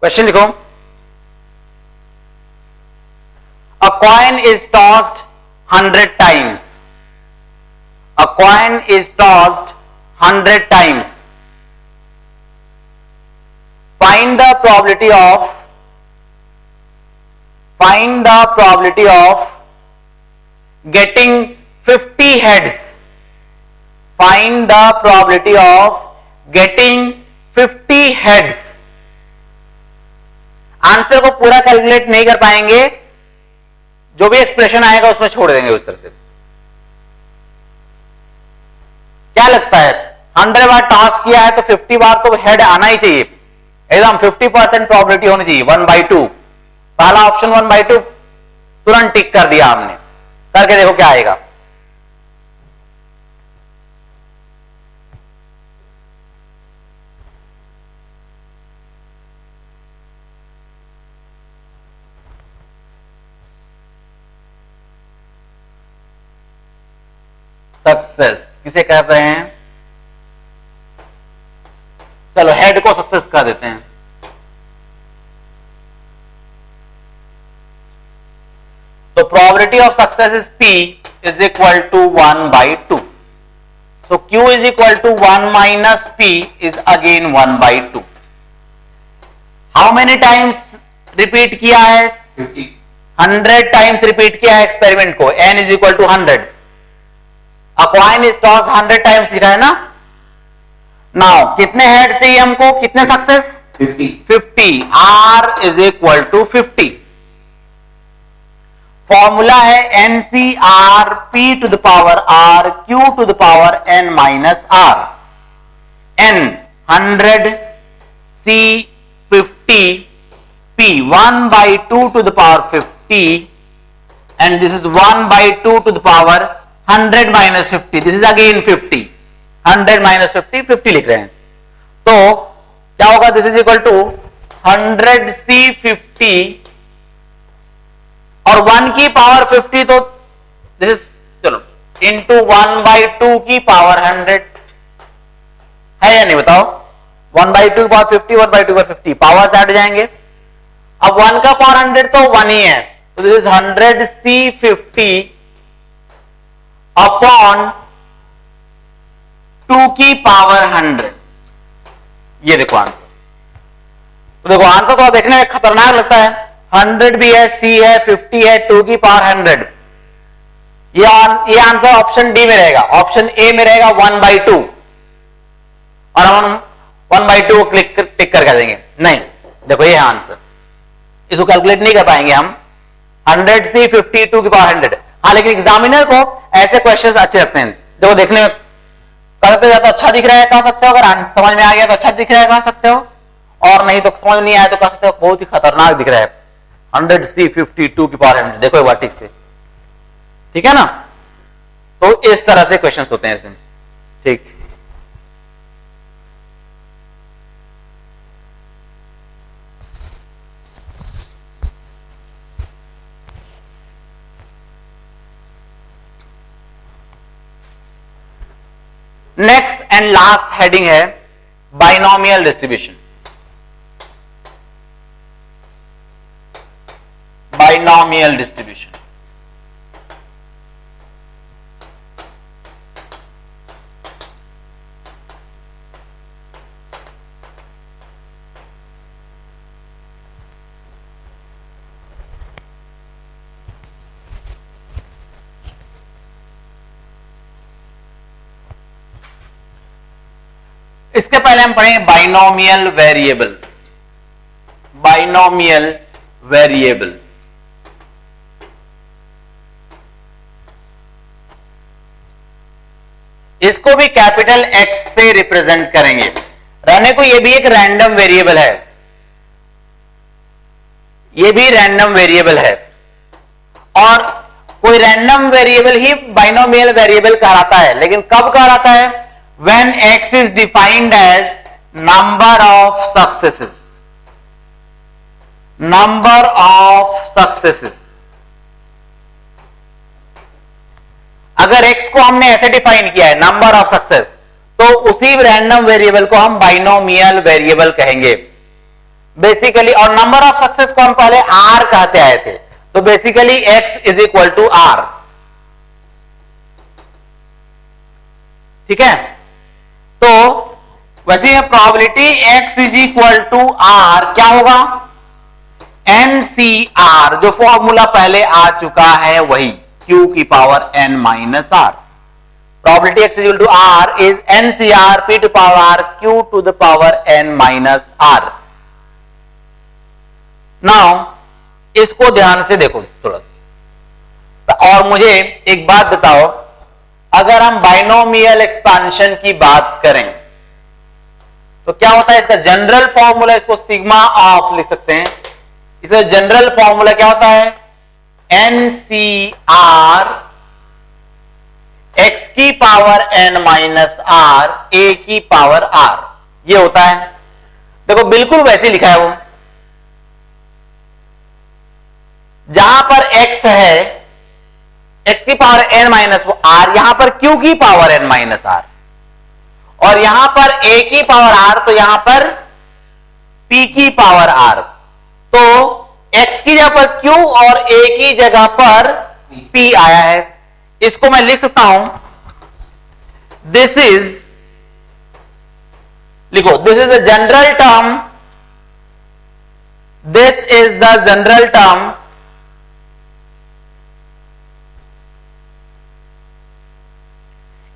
Question लिखो, a coin is tossed 100 times. A coin is tossed 100 times. Find the probability of getting 50 heads. Find the probability of getting 50 heads. Answer को पूरा calculate नहीं कर पाएंगे, जो भी expression आएगा उसमें छोड़ देंगे उस तरह से। क्या लगता है, 100 बार टॉस किया है तो 50 बार तो हेड आना ही चाहिए, एकदम 50% प्रोबेबिलिटी होनी चाहिए। 1/2, पहला ऑप्शन 1/2 तुरंत टिक कर दिया हमने। करके देखो क्या आएगा। सक्सेस किसे कह रहे हैं? चलो हेड को सक्सेस कर देते हैं। तो probability of success is P is equal to 1/2। So Q is equal to 1 minus P is again 1/2। How many times repeat किया है? 50। 100 टाइम्स रिपीट किया है एक्सपेरिमेंट को। N is equal to 100। A coin is tossed 100 times लिखा है ना। Now कितने head चाहिए हमको, कितने success? 50। R is equal to 50। Formula है NCRP to the power R Q to the power N minus R। N 100, C 50, P 1/2 to the power 50 and this is 1/2 to the power 100 minus 50. This is again 50. 100 minus 50, 50 लिख रहे हैं। तो क्या होगा? This is equal to 100C50 और 1 की power 50, तो this is चलो इंटू 1/2 की पावर 100 है या नहीं बताओ? 1/2 की पावर 50, 1/2 की पावर 50, पावर ऐड जाएंगे। अब 1 का पावर 100 तो 1 ही है, तो दिस इज 100C50 अपॉन 2 की पावर 100। ये देखो आंसर। तो देखो आंसर तो देखने में खतरनाक लगता है। 100 भी है, C है, 50 है, 2 की पावर 100। ये आंसर ऑप्शन डी में रहेगा। ऑप्शन ए में रहेगा 1/2 और हम 1/2 को टिक कर देंगे। नहीं, देखो ये है आंसर। इसको कैलकुलेट नहीं कर पाएंगे हम। 100C 50 2 की पावर 100। हाँ, लेकिन एग्जामिनर को ऐसे क्वेश्चंस अच्छे लगते हैं। देखो देखने में कह सकते हो या तो अच्छा दिख रहा है कह सकते हो, अगर समझ में आ गया तो अच्छा दिख रहा है कह सकते हो, और नहीं तो समझ नहीं आया तो कह सकते हो बहुत ही खतरनाक दिख रहा है। 100C 50 2 की पावर 100। देखो एक बार ठीक से, ठीक है ना। तो इस तरह से क्वेश्चंस होते हैं इसमें। ठीक, नेक्स्ट एंड लास्ट हेडिंग है बाइनोमियल डिस्ट्रीब्यूशन। बाइनोमियल डिस्ट्रीब्यूशन इसके पहले हम पढ़ेंगे बाइनोमियल वेरिएबल। बाइनोमियल वेरिएबल इसको भी कैपिटल एक्स से रिप्रेजेंट करेंगे। रहने को ये भी एक रैंडम वेरिएबल है, ये भी रैंडम वेरिएबल है, और कोई रैंडम वेरिएबल ही बाइनोमियल वेरिएबल कहलाता है। लेकिन कब कहलाता है? when x is defined as number of successes। number of successes, अगर x को हमने ऐसे डिफाइन किया है नंबर ऑफ सक्सेस, तो उसी रैंडम वेरिएबल को हम बाइनोमियल वेरिएबल कहेंगे। बेसिकली, और नंबर ऑफ सक्सेस को हम पहले R कहते आए थे, तो basically X is equal to R। ठीक है, तो वैसे probability X is equal to R क्या होगा? NCR, जो फॉर्मूला पहले आ चुका है वही, Q की power n minus R। Probability X is equal to R is NCR P to power R Q to the power n minus R। Now इसको ध्यान से देखो थोड़ा, और मुझे एक बात बताओ, अगर हम बाइनोमियल एक्सपेंशन की बात करें तो क्या होता है? इसका जनरल फॉर्मूला, इसको सिग्मा ऑफ लिख सकते हैं। इसका जनरल फॉर्मूला क्या होता है? NCR x की power n minus r a की पावर r, ये होता है। देखो बिल्कुल वैसे लिखा है वो, जहां पर x है, x की पावर n माइनस r, यहां पर q की पावर n माइनस r, और यहां पर a की पावर r, तो यहां पर p की पावर r। तो x की जगह पर q और a की जगह पर p आया है। इसको मैं लिख सकता हूं, दिस इज, लिखो, this is the general term, this is the general term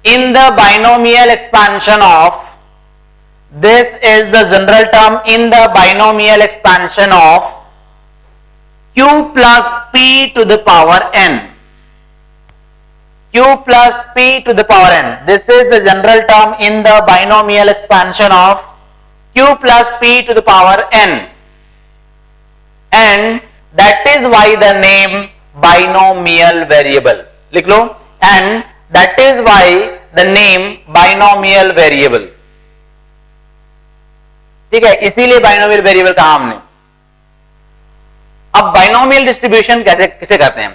in the binomial expansion of, this is the general term in the binomial expansion of q plus p to the power n, q plus p to the power n, this is the general term in the binomial expansion of q plus p to the power n, and that is why the name binomial variable, लिख लो, and that is why the name binomial variable। ठीक है, इसीलिए binomial variable कहा हमने। अब binomial distribution कैसे किसे कहते हैं?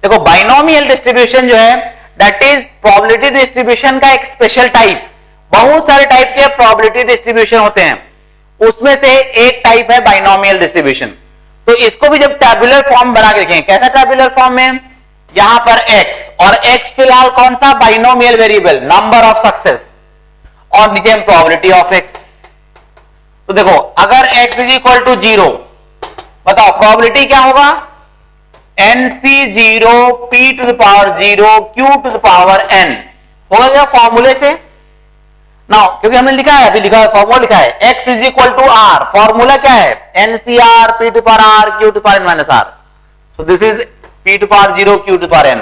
देखो, बाइनोमियल डिस्ट्रीब्यूशन जो है दैट इज प्रोबेबिलिटी डिस्ट्रीब्यूशन का एक स्पेशल टाइप। बहुत सारे टाइप के प्रोबेबिलिटी डिस्ट्रीब्यूशन होते हैं, उसमें से एक टाइप है बाइनोमियल डिस्ट्रीब्यूशन। तो इसको भी जब टैबुलर फॉर्म बना के लिखेंगे, कैसा टैबुलर फॉर्म में? यहां पर x, और x फिलहाल कौन सा? Binomial variable, number of success, और नीचे हम प्रोबेबिलिटी ऑफ x। तो देखो, अगर x इज इक्वल टू 0, बताओ प्रोबेबिलिटी क्या होगा? NC0 P to the power 0 Q to the power n होगा क्या फॉर्मूले से? नाउ क्योंकि हमने लिखा है, अभी लिखा है, फॉर्मूला लिखा है, x is equal to r, formula क्या है? NCR P to power r Q to power n minus r। So this is p to power 0 Q to power n।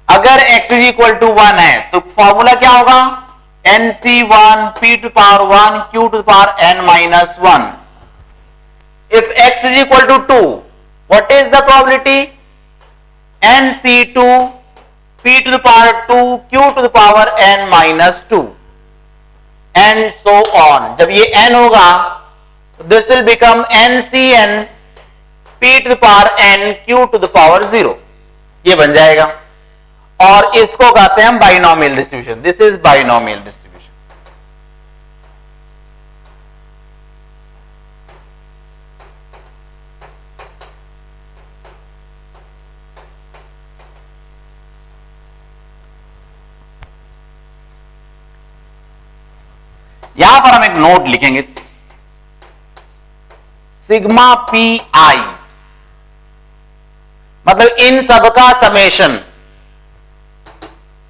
अगर x इज इक्वल टू 1 है तो formula क्या होगा? NC1 P to power 1 Q to power n minus 1। If x is equal to 2, what is the probability? NC2 P to the power 2 Q to the power n minus 2, and so on। जब ये n होगा, this will become NCN P to the power n Q to the power 0, ये बन जाएगा। और इसको कहते हैं हम binomial distribution. This is binomial distribution. यहां पर हम एक नोट लिखेंगे, सिग्मा पी आई, मतलब इन सबका समेशन।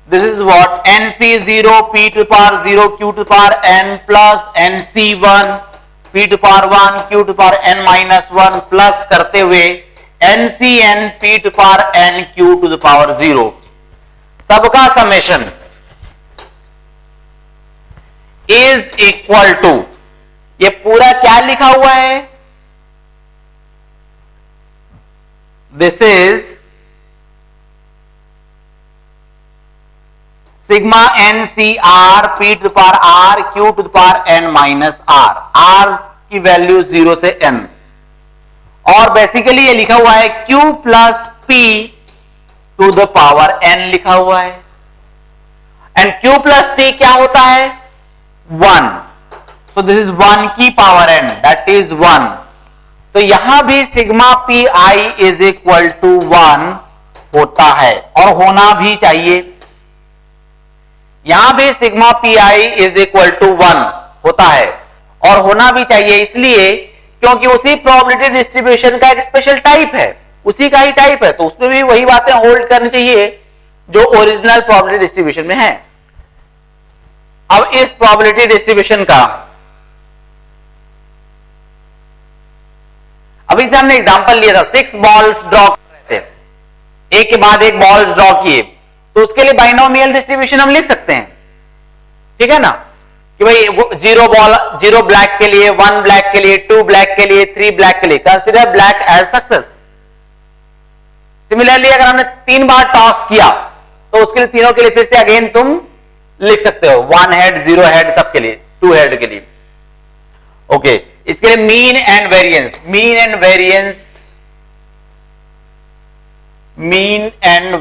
This is what NC0 P to power 0 Q to power n plus NC1 P to power 1 Q to power n minus 1 plus करते हुए NCN P to power n Q to the power 0, सबका summation is equal to, ये पूरा क्या लिखा हुआ है? This is sigma NCR P to power R Q to power n minus R, R की वैल्यू 0 से n, और बेसिकली ये लिखा हुआ है Q plus P to the power n लिखा हुआ है। एंड Q प्लस P क्या होता है? 1। So this is 1 की पावर n, that is 1, तो यहां भी sigma p i is equal to 1 होता है और होना भी चाहिए। यहां भी sigma p i is equal to 1 होता है और होना भी चाहिए, इसलिए क्योंकि उसी प्रोबेबिलिटी डिस्ट्रीब्यूशन का एक स्पेशल टाइप है, उसी का ही टाइप है, तो उसमें भी वही बातें होल्ड करनी चाहिए जो ओरिजिनल प्रोबेबिलिटी डिस्ट्रीब्यूशन में है। अब इस प्रोबेबिलिटी डिस्ट्रीब्यूशन का अभी से हमने एग्जांपल लिया था, 6 बॉल्स ड्रॉ कर रहे थे, एक के बाद एक बॉल्स ड्रॉ किए, तो उसके लिए बाइनोमियल डिस्ट्रीब्यूशन हम लिख सकते हैं, ठीक है ना, कि भाई 0 बॉल 0 ब्लैक के लिए, 1 ब्लैक के लिए, 2 ब्लैक के लिए, 3 ब्लैक के लिए, consider black as success. Similarly अगर हमने 3 बार टॉस किया तो उसके लिए तीनों के लिए फिर से अगेन तुम लिख सकते हो, 1 हेड, 0 हेड, सबके लिए, 2 हेड के लिए। ओके, इसके लिए mean and variance, mean and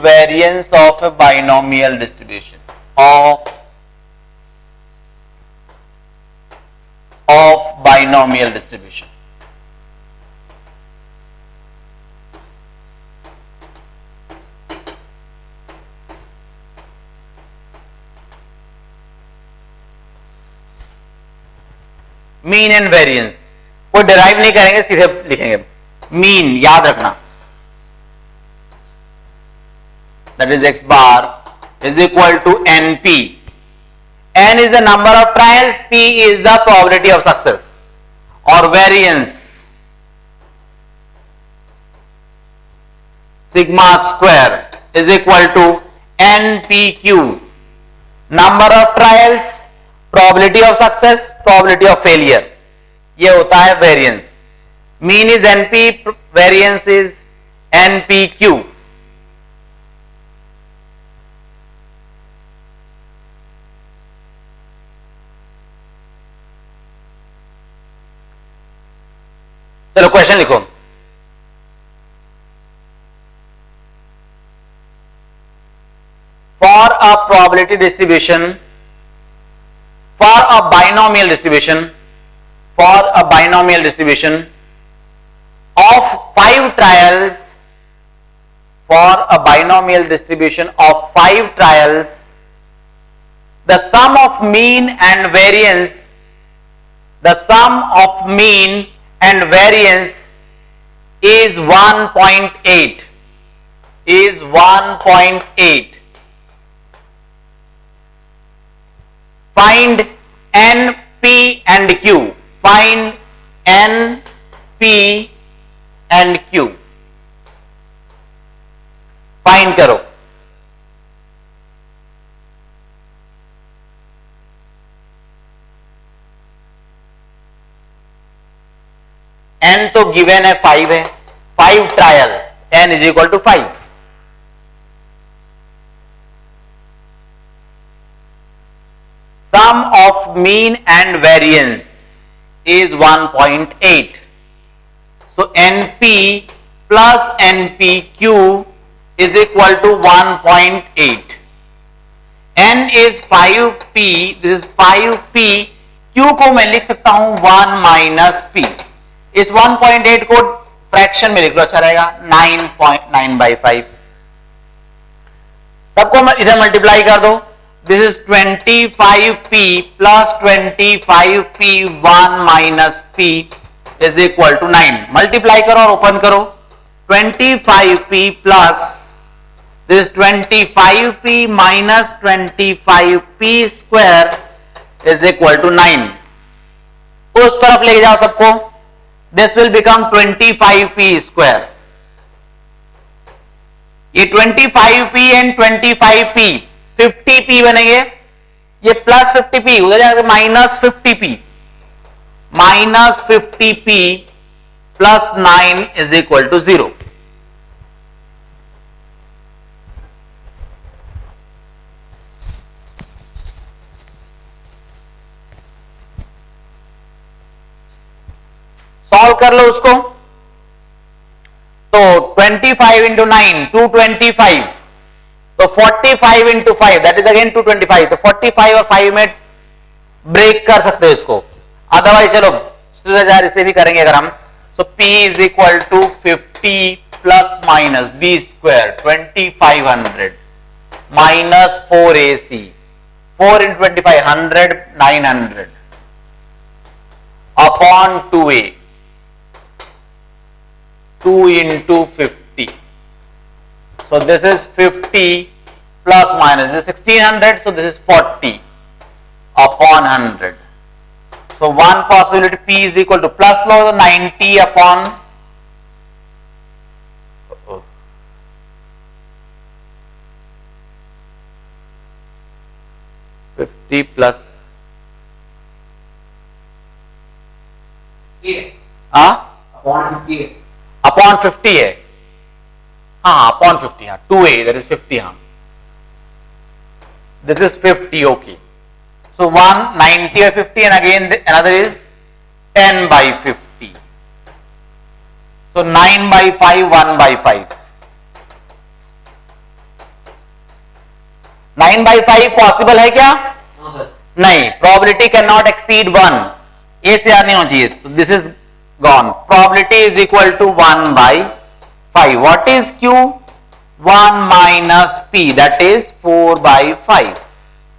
variance of a binomial distribution of binomial distribution. Mean and variance कोई डिराइव नहीं करेंगे, सीधे लिखेंगे। मीन याद रखना, that is x bar is equal to np। n is the number of trials, p is the probability of success, और variance sigma square is equal to npq, number of trials, probability of success, probability of failure, ये होता है variance. Mean is np, variance is npq। चलो question लिखो। For a probability distribution, for a binomial distribution of 5 trials, the sum of mean and variance is 1.8, find n, p and q, find n, p and q, find करो। n तो given है 5 है, 5 trials, n is equal to 5। Sum of mean and variance is 1.8. So NP plus NPQ is equal to 1.8. N is 5P, this is 5P, Q को मैं लिख सकता हूं 1 minus P। इस 1.8 को फ्रैक्शन में लिख लो, अच्छा रहेगा, 9.9/5। सबको इधर मल्टीप्लाई कर दो, this is 25p plus 25p 1 minus p is equal to 9। Multiply करो और ओपन करो, 25p plus this is 25p minus 25p square is equal to 9। उस तरफ ले जाओ सबको, this will become 25p square। ये 25p and 25p 50p बनेंगे, ये प्लस 50p उधर जाकर minus 50p, minus 50p plus 9 is equal to 0। Solve कर लो उसको, तो 25 इंटू 9 225, तो 45 इंटू 5 दैट इज अगेन 225, तो 45 और 5 में ब्रेक कर सकते हो इसको, अदरवाइज चलो इसे भी करेंगे अगर हम So P is equal to 50 plus minus B square 2500 minus 4AC. 4 into 25, 100, 900 upon 2A. 2 into 50. So this is 50 plus minus, this is 1600, so this is 40 upon 100. So one possibility P is equal to plus lower 90 upon 50 plus upon 50 upon 50 है हाँ upon 50 हाँ 2A that is 50 हाँ this is 50 okay. So one 90 by 50 and again another is 10 by 50. So 9 by 5 1 by 5. 9 by 5 possible है क्या? No sir नहीं, probability can not exceed 1. ए से आने होना चाहिए, तो this is gone. Probability is equal to 1 by 5. What is Q? 1 minus P that is 4 by 5.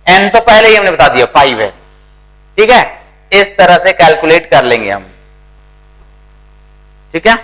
एन तो पहले ही हमने बता दिया 5 है. ठीक है, इस तरह से कैलकुलेट कर लेंगे हम. ठीक है.